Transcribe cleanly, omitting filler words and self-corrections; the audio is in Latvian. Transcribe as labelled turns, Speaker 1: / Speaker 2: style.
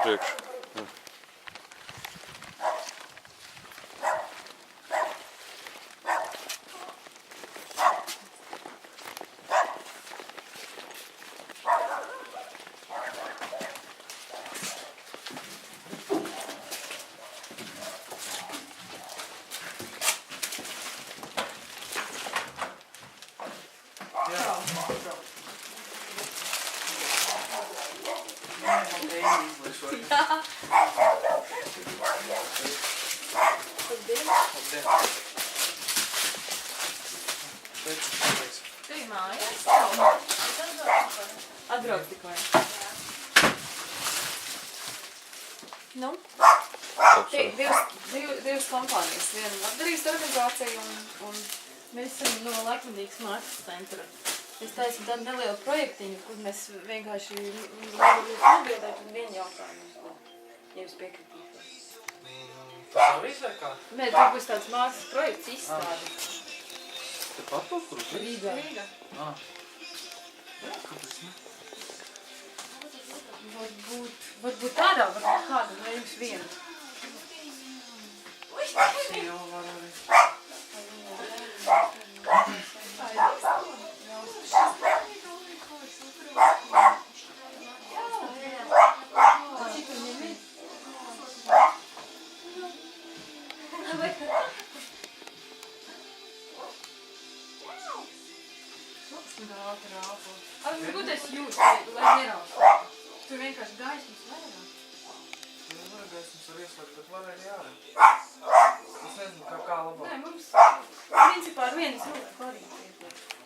Speaker 1: priekšu.
Speaker 2: Tu ir mājās? Atbrauc tikai. Nu? Divas kompānijas. Viena labdarības organizācija un mēs esam no Laikmedīgas mākslas centra. Es taisu tādu nelielu projektiņu, kur mēs vienkārši atbildētu un vienu jautājumu, ja jūs piekritītu.
Speaker 3: Tas nav viss vai kā?
Speaker 2: Nē, tur būs tāds mākslas projekts izstrādi.
Speaker 3: Te pat kaut kur?
Speaker 2: Rīgā.
Speaker 3: Kāpēc ne?
Speaker 2: Varbūt tādā, varbūt kāda no jums viena.
Speaker 3: Jau var arī.
Speaker 2: Varbūt es jūtu, lai ieraustu. Tur vienkārši gaismas vairāk.
Speaker 3: Nu, var gaismas var ieslēgt, bet var arī ārā. Es nezinu, kā labāk.
Speaker 2: Nē, mums principā ar vienu cilvēku arī iet.